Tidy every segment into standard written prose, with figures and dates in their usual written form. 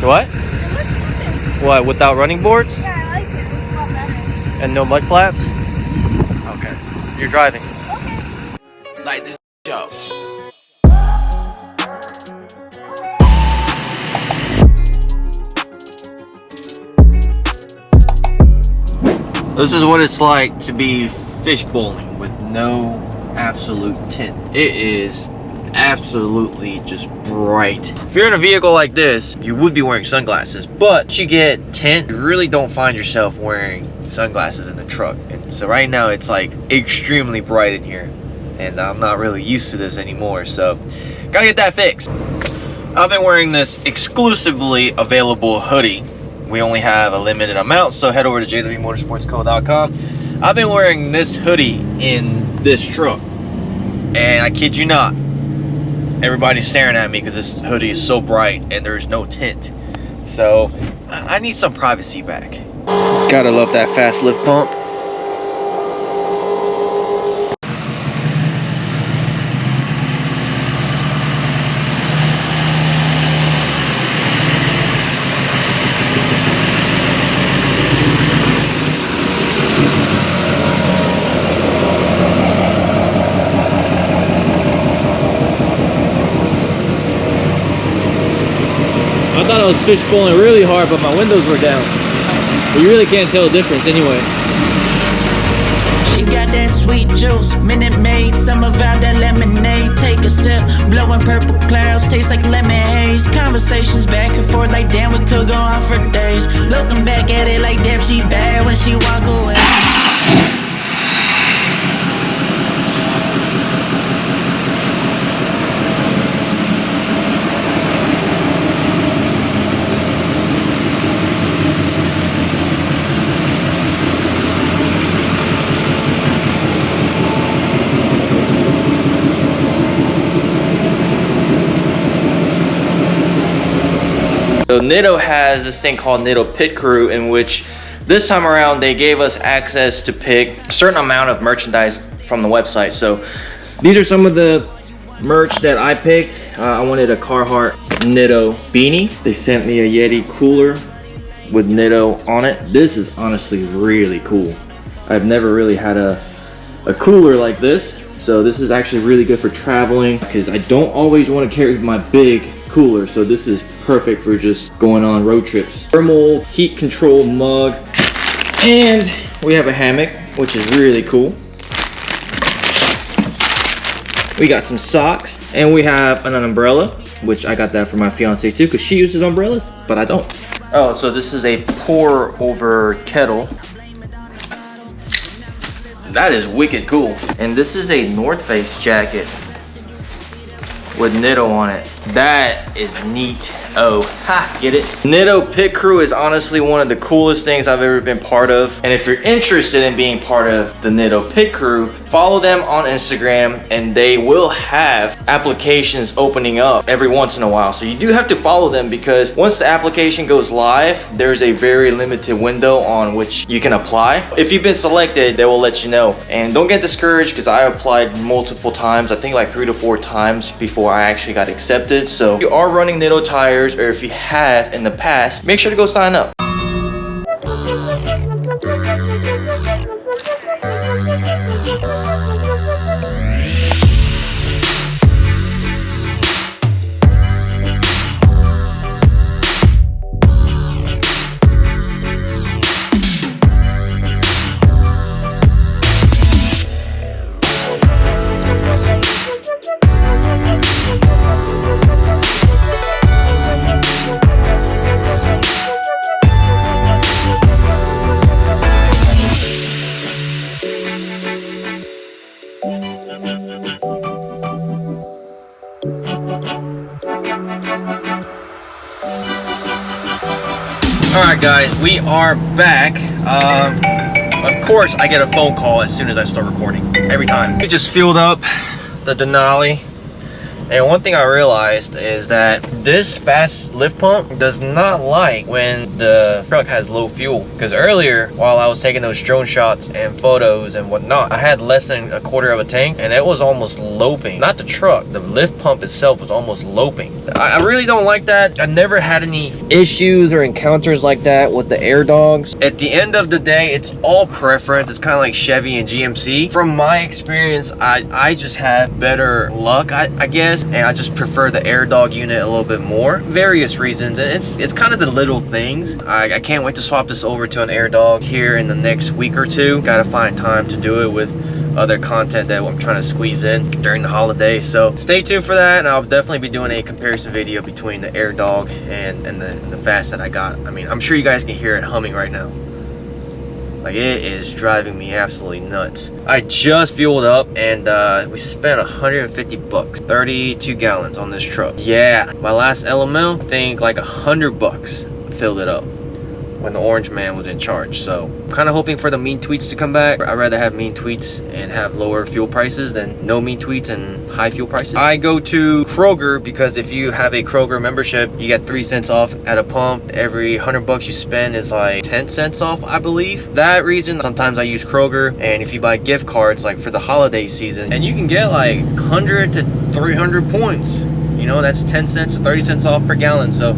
What? What, without running boards? Yeah, I like it. It's a lot better. And no mud flaps? Okay. You're driving. Okay. Like this show. This is what it's like to be fish bowling with no absolute tint. It is absolutely just bright. If you're in a vehicle like this, you would be wearing sunglasses, but you get tint, you really don't find yourself wearing sunglasses in the truck. And so right now it's like extremely bright in here, and I'm not really used to this anymore, so gotta get that fixed. I've been wearing this exclusively available hoodie. We only have a limited amount, so head over to jwmotorsportsco.com. I've been wearing this hoodie in this truck, and I kid you not, everybody's staring at me because this hoodie is so bright and there's no tint. So I need some privacy back. Gotta love that fast lift pump. I thought I was fish bowling really hard, but my windows were down. But you really can't tell the difference anyway. She got that sweet juice, Minute Maid, summer vibe, that lemonade. Take a sip, blowing purple clouds, taste like lemon haze. Conversations back and forth like damn, we could go on for days. Looking back at it like damn, she bad when she walk away. So Nitto has this thing called Nitto Pit Crew, in which this time around they gave us access to pick a certain amount of merchandise from the website. So these are some of the merch that I picked. I wanted a Carhartt Nitto beanie. They sent me a Yeti cooler with Nitto on it. This is honestly really cool. I've never really had a cooler like this. So this is actually really good for traveling because I don't always want to carry my big cooler. So this is perfect for just going on road trips. Thermal heat control mug, and we have a hammock, which is really cool. We got some socks, and we have an umbrella, which I got that for my fiance too, because she uses umbrellas, but I don't. Oh, so this is a pour over kettle. That is wicked cool. And this is a North Face jacket with Nitto on it. That is neat. Oh, ha, get it? Nitto Pit Crew is honestly one of the coolest things I've ever been part of. And if you're interested in being part of the Nitto Pit Crew, follow them on Instagram, and they will have applications opening up every once in a while. So you do have to follow them, because once the application goes live, there's a very limited window on which you can apply. If you've been selected, they will let you know. And don't get discouraged, because I applied multiple times, I think like 3 to 4 times before I actually got accepted. So if you are running Nitto tires, or if you have in the past, make sure to go sign up. Alright guys, we are back. Of course I get a phone call as soon as I start recording, every time. We just filled up the Denali And one thing I realized is that this fast lift pump does not like when the truck has low fuel. Because earlier, while I was taking those drone shots and photos and whatnot, I had less than a quarter of a tank and it was almost loping. Not the truck, the lift pump itself was almost loping. I really don't like that. I never had any issues or encounters like that with the air dogs. At the end of the day, it's all preference. It's kind of like Chevy and GMC. From my experience, I just have better luck, I guess, and I just prefer the air dog unit a little bit more. Various reasons, and it's kind of the little things. I can't wait to swap this over to an air dog here in the next week or two. Gotta find time to do it with other content that I'm trying to squeeze in during the holidays. So stay tuned for that, and I'll definitely be doing a comparison video between the air dog and the fast that I got. I mean, I'm sure you guys can hear it humming right now. Like, it is driving me absolutely nuts. I just fueled up and we spent 150 bucks, 32 gallons on this truck. Yeah, my last LML, I think like 100 bucks filled it up when the orange man was in charge. So kind of hoping for the mean tweets to come back. I'd rather have mean tweets and have lower fuel prices than no mean tweets and high fuel prices. I go to Kroger because if you have a Kroger membership, you get 3 cents off at a pump. Every 100 bucks you spend is like 10 cents off, I believe. That reason, sometimes I use Kroger. And if you buy gift cards like for the holiday season, and you can get like 100 to 300 points, you know, that's 10 cents to 30 cents off per gallon. So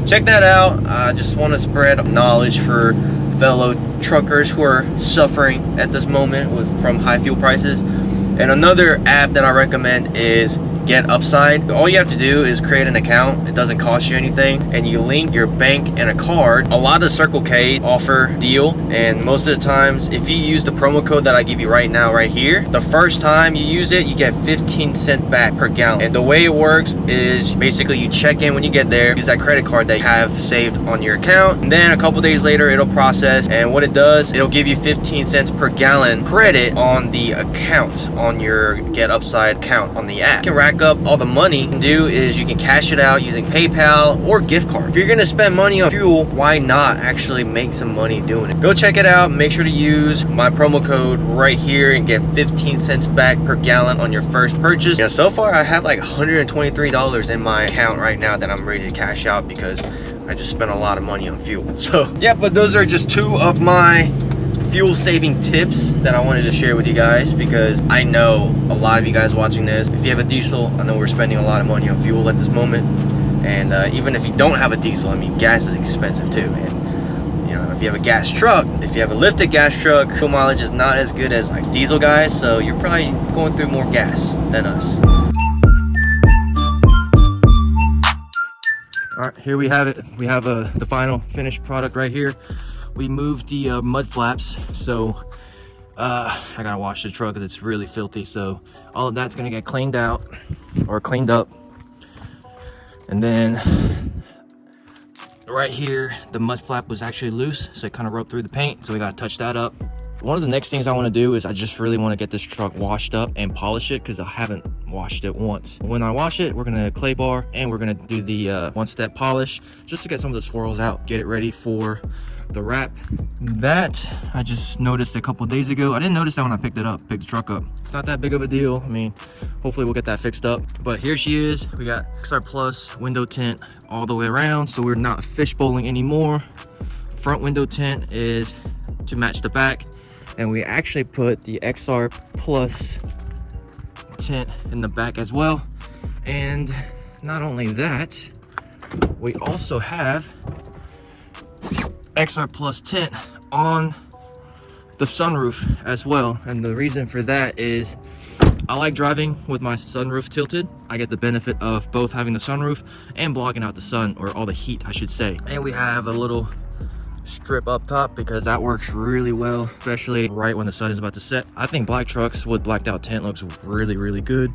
check that out. I just want to spread knowledge for fellow truckers who are suffering at this moment from high fuel prices. And another app that I recommend is Get Upside. All you have to do is create an account. It doesn't cost you anything, and you link your bank and a card. A lot of Circle K offer deal, and most of the times if you use the promo code that I give you right now right here, the first time you use it you get 15 cents back per gallon. And the way it works is basically you check in when you get there, use that credit card that you have saved on your account, and then a couple days later it'll process, and what it does, it'll give you 15 cents per gallon credit on the account, on your Get Upside account on the app. You can rack up all the money. You can do is you can cash it out using PayPal or gift card. If you're gonna spend money on fuel, why not actually make some money doing it? Go check it out. Make sure to use my promo code right here and get 15 cents back per gallon on your first purchase. You know, so far I have like $123 in my account right now that I'm ready to cash out because I just spent a lot of money on fuel. So yeah, but those are just 2 of my fuel saving tips that I wanted to share with you guys, because I know a lot of you guys watching this, if you have a diesel, I know we're spending a lot of money on fuel at this moment. And even if you don't have a diesel, I mean, gas is expensive too. And you know, if you have a gas truck, if you have a lifted gas truck, fuel mileage is not as good as like diesel guys, so you're probably going through more gas than us. All right, here we have it. We have the final finished product right here. We moved the mud flaps, so I gotta wash the truck because it's really filthy. So all of that's gonna get cleaned out or cleaned up, and then right here the mud flap was actually loose, so it kind of rubbed through the paint, so we gotta touch that up. One of the next things I want to do is I just really want to get this truck washed up and polish it, because I haven't washed it once. When I wash it, we're gonna clay bar and we're gonna do the one-step polish just to get some of the swirls out, get it ready for the wrap. That I just noticed a couple days ago. I didn't notice that when I picked the truck up. It's not that big of a deal. I mean, hopefully we'll get that fixed up. But here she is. We got XR Plus window tint all the way around, so we're not fishbowling anymore. Front window tint is to match the back, and we actually put the XR Plus tint in the back as well. And not only that, we also have XR Plus tint on the sunroof as well. And the reason for that is I like driving with my sunroof tilted. I get the benefit of both having the sunroof and blocking out the sun, or all the heat I should say. And we have a little strip up top because that works really well, especially right when the sun is about to set. I think black trucks with blacked out tint looks really, really good.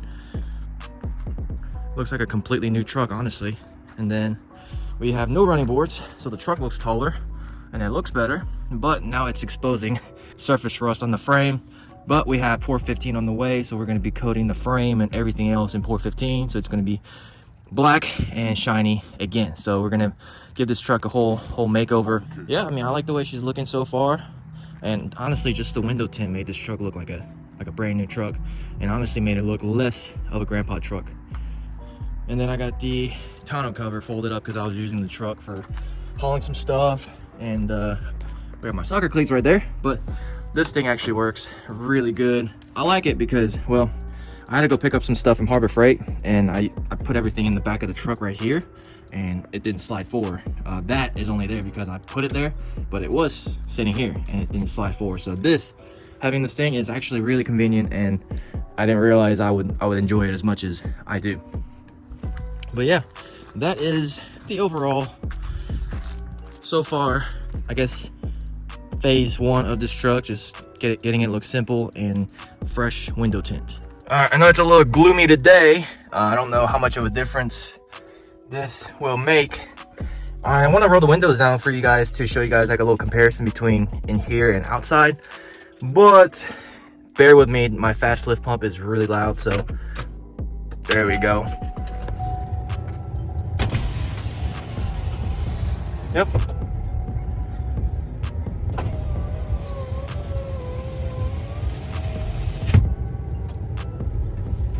Looks like a completely new truck, honestly. And then we have no running boards, so the truck looks taller and it looks better, but now it's exposing surface rust on the frame. But we have Pour 15 on the way, so we're going to be coating the frame and everything else in Pour 15, so it's going to be black and shiny again. So we're going to give this truck a whole makeover. Yeah, I mean, I like the way she's looking so far, and honestly just the window tint made this truck look like a brand new truck, and honestly made it look less of a grandpa truck. And then I got the tonneau cover folded up because I was using the truck for hauling some stuff. And we have my soccer cleats right there. But this thing actually works really good. I like it because, well, I had to go pick up some stuff from Harbor Freight, and I put everything in the back of the truck right here, and it didn't slide forward. That is only there because I put it there, but it was sitting here and it didn't slide forward. So having this thing is actually really convenient, and I didn't realize I would enjoy it as much as I do. But yeah, that is the overall, so far, I guess, phase one of this truck. Just getting it look simple and fresh window tint. All right, I know it's a little gloomy today. I don't know how much of a difference this will make. I want to roll the windows down for you guys to show you guys like a little comparison between in here and outside. But bear with me, my fast lift pump is really loud, so there we go. Yep.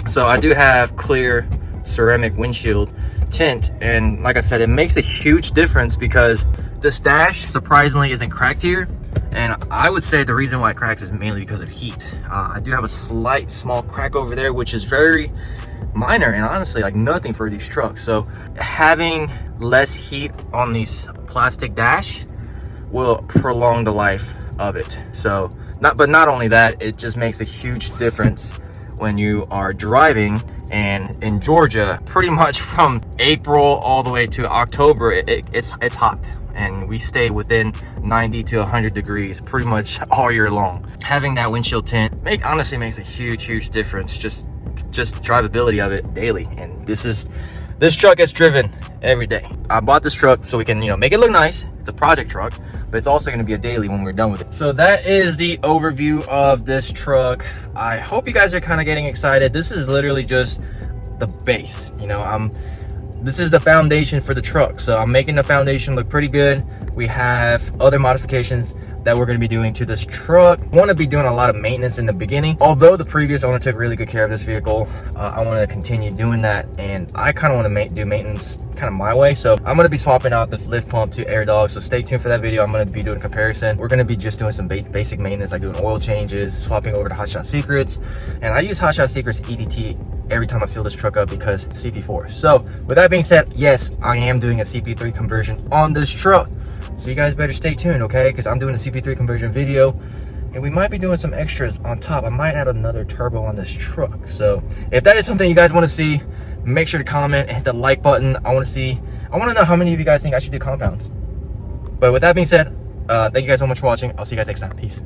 So I do have clear ceramic windshield tint, and like I said, it makes a huge difference because this dash surprisingly isn't cracked here. And I would say the reason why it cracks is mainly because of heat. I do have a small crack over there, which is very minor and honestly like nothing for these trucks. So having less heat on these plastic dash will prolong the life of it. So not only that, it just makes a huge difference when you are driving. And in Georgia, pretty much from April all the way to October, it's hot, and we stay within 90 to 100 degrees pretty much all year long. Having that windshield tint honestly makes a huge difference, just drivability of it daily. And this truck gets driven every day. I bought this truck so we can, make it look nice. It's a project truck, but it's also going to be a daily when we're done with it. So that is the overview of this truck. I hope you guys are kind of getting excited. This is literally just the base. This is the foundation for the truck. So I'm making the foundation look pretty good. We have other modifications that we're going to be doing to this truck. Want to be doing a lot of maintenance in the beginning. Although the previous owner took really good care of this vehicle, I want to continue doing that, and I kind of want to do maintenance kind of my way. So I'm going to be swapping out the lift pump to air dog. So stay tuned for that video. I'm going to be doing a comparison. We're going to be just doing some basic maintenance, like doing oil changes, swapping over to Hot Shot Secrets. And I use Hot Shot Secrets EDT every time I fill this truck up because CP4. So with that being said, yes, I am doing a CP3 conversion on this truck. So you guys better stay tuned, okay? Because I'm doing a CP3 conversion video, and we might be doing some extras on top. I might add another turbo on this truck. So if that is something you guys want to see, make sure to comment and hit the like button. I want to know how many of you guys think I should do compounds. But with that being said, thank you guys so much for watching. I'll see you guys next time. Peace.